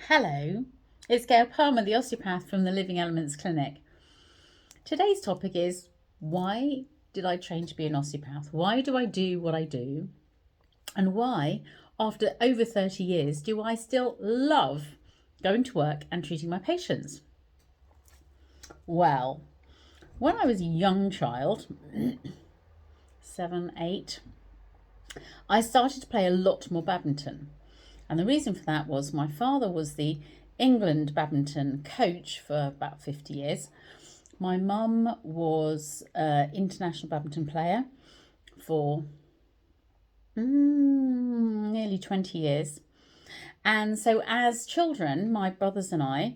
Hello, it's Gayle Palmer, the osteopath from the Living Elements Clinic. Today's topic is, why did I train to be an osteopath? Why do I do what I do? And why, after over 30 years, do I still love going to work and treating my patients? Well, when I was a young child, 7, 8, I started to play a lot more badminton. And the reason for that was my father was the England badminton coach for about 50 years. My mum was an international badminton player for nearly 20 years. And so as children, my brothers and I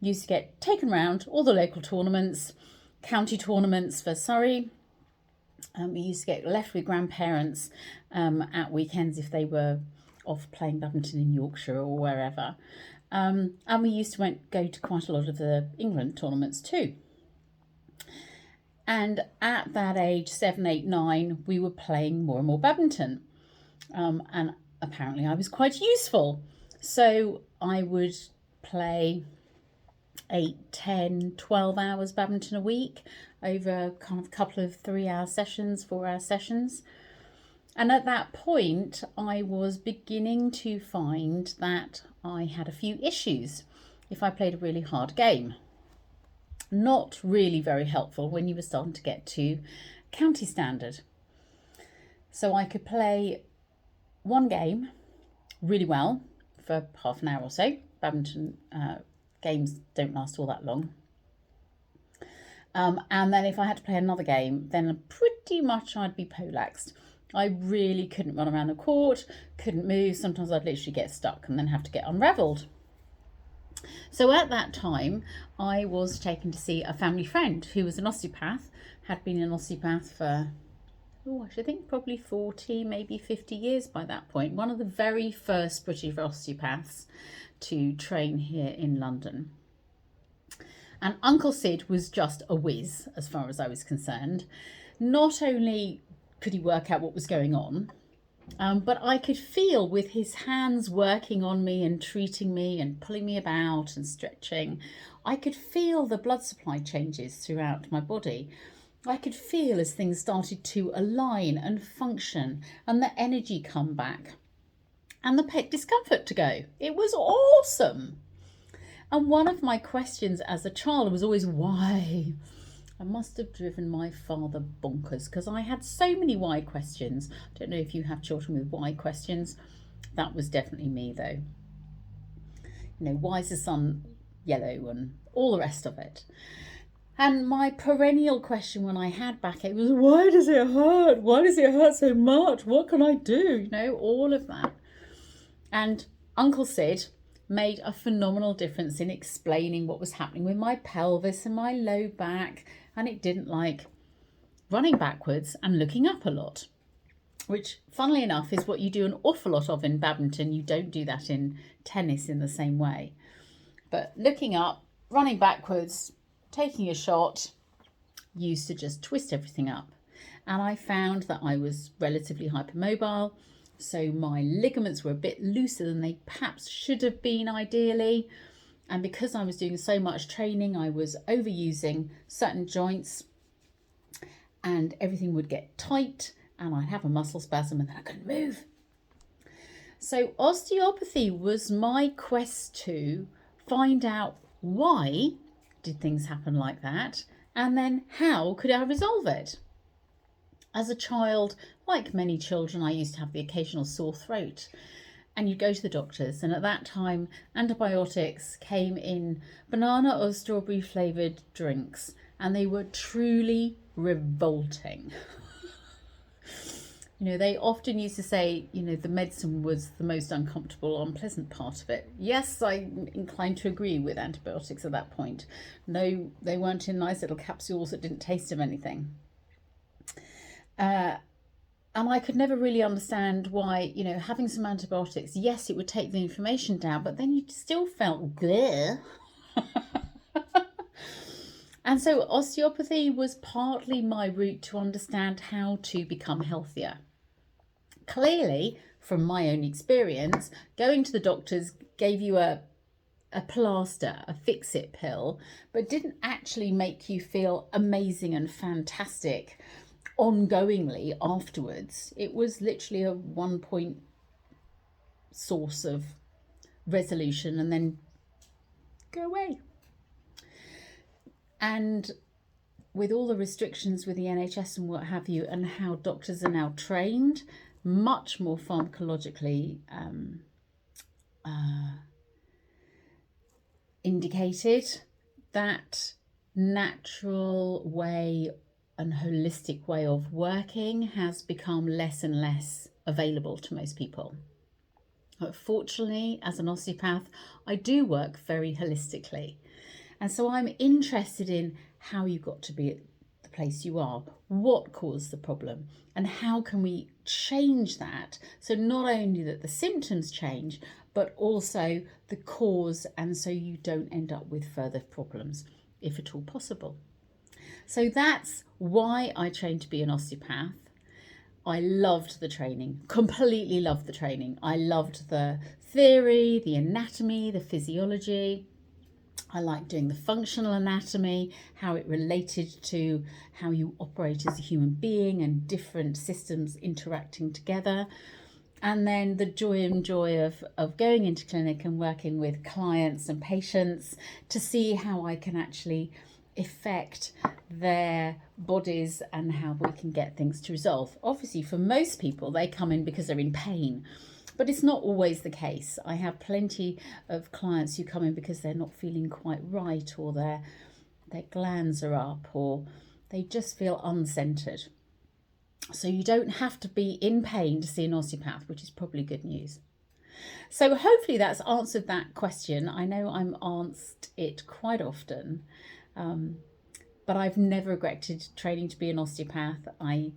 used to get taken around all the local tournaments, county tournaments for Surrey. We used to get left with grandparents at weekends if they were off playing badminton in Yorkshire or wherever. And we used to go to quite a lot of the England tournaments too. And at that age, 7, 8, 9, we were playing more and more badminton. And apparently I was quite useful. So I would play 8, 10, 12 hours badminton a week over kind of a couple of 3-hour sessions, 4-hour sessions. And at that point, I was beginning to find that I had a few issues if I played a really hard game. Not really very helpful when you were starting to get to county standard. So I could play one game really well for half an hour or so. Badminton games don't last all that long. And then if I had to play another game, then pretty much I'd be poleaxed. I really couldn't run around the court, couldn't move. Sometimes I'd literally get stuck and then have to get unravelled. So at that time, I was taken to see a family friend who was an osteopath, had been an osteopath for, I should think probably 40, maybe 50 years by that point. One of the very first British osteopaths to train here in London. And Uncle Sid was just a whiz as far as I was concerned. Not only could he work out what was going on, but I could feel with his hands working on me and treating me and pulling me about and stretching, I could feel the blood supply changes throughout my body. I could feel as things started to align and function and the energy come back and the discomfort to go. It was awesome. And one of my questions as a child was always, why? I must have driven my father bonkers because I had so many why questions. I don't know if you have children with why questions. That was definitely me though. Why is the sun yellow and all the rest of it. And my perennial question when I had backache was, why does it hurt? Why does it hurt so much? What can I do? All of that. And Uncle Sid made a phenomenal difference in explaining what was happening with my pelvis and my low back. And it didn't like running backwards and looking up a lot, which funnily enough is what you do an awful lot of in badminton. You don't do that in tennis in the same way. But looking up, running backwards, taking a shot, used to just twist everything up. And I found that I was relatively hypermobile. So my ligaments were a bit looser than they perhaps should have been ideally. And because I was doing so much training, I was overusing certain joints and everything would get tight and I'd have a muscle spasm and then I couldn't move. So osteopathy was my quest to find out why did things happen like that and then how could I resolve it. As a child, like many children, I used to have the occasional sore throat. And you'd go to the doctors, and at that time, antibiotics came in banana or strawberry flavoured drinks, and they were truly revolting. They often used to say, the medicine was the most uncomfortable, unpleasant part of it. Yes, I'm inclined to agree with antibiotics at that point. No, they weren't in nice little capsules that didn't taste of anything. And I could never really understand why, having some antibiotics, yes, it would take the inflammation down, but then you still felt bleh. And so osteopathy was partly my route to understand how to become healthier. Clearly, from my own experience, going to the doctors gave you a a plaster, a fix-it pill, but didn't actually make you feel amazing and fantastic ongoingly afterwards. It was literally a 1 point source of resolution and then go away. And with all the restrictions with the NHS and what have you, and how doctors are now trained much more pharmacologically indicated, that natural way and holistic way of working has become less and less available to most people. But fortunately, as an osteopath, I do work very holistically. And so I'm interested in how you got to be at the place you are, what caused the problem, and how can we change that, so not only that the symptoms change, but also the cause, and so you don't end up with further problems, if at all possible. So that's why I trained to be an osteopath. I loved the training, completely loved the training. I loved the theory, the anatomy, the physiology. I liked doing the functional anatomy, how it related to how you operate as a human being and different systems interacting together. And then the joy of going into clinic and working with clients and patients to see how I can actually affect their bodies and how we can get things to resolve. Obviously, for most people, they come in because they're in pain. But it's not always the case. I have plenty of clients who come in because they're not feeling quite right, or their glands are up, or they just feel uncentered. So you don't have to be in pain to see an osteopath, which is probably good news. So hopefully that's answered that question. I know I'm asked it quite often, but I've never regretted training to be an osteopath. I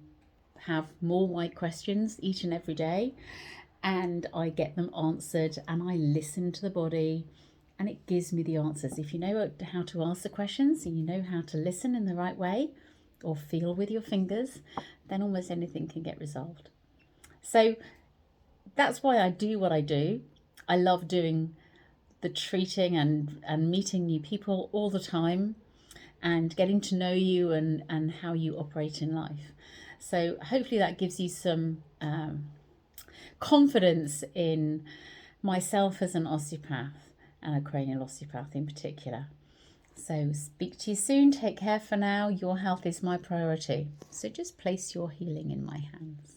have more why questions each and every day, and I get them answered, and I listen to the body, and it gives me the answers. If you know how to ask the questions and you know how to listen in the right way, or feel with your fingers, then almost anything can get resolved. So that's why I do what I do. I love doing the treating and meeting new people all the time, and getting to know you and how you operate in life. So hopefully that gives you some confidence in myself as an osteopath, and a cranial osteopath in particular. So speak to you soon. Take care for now. Your health is my priority. So just place your healing in my hands.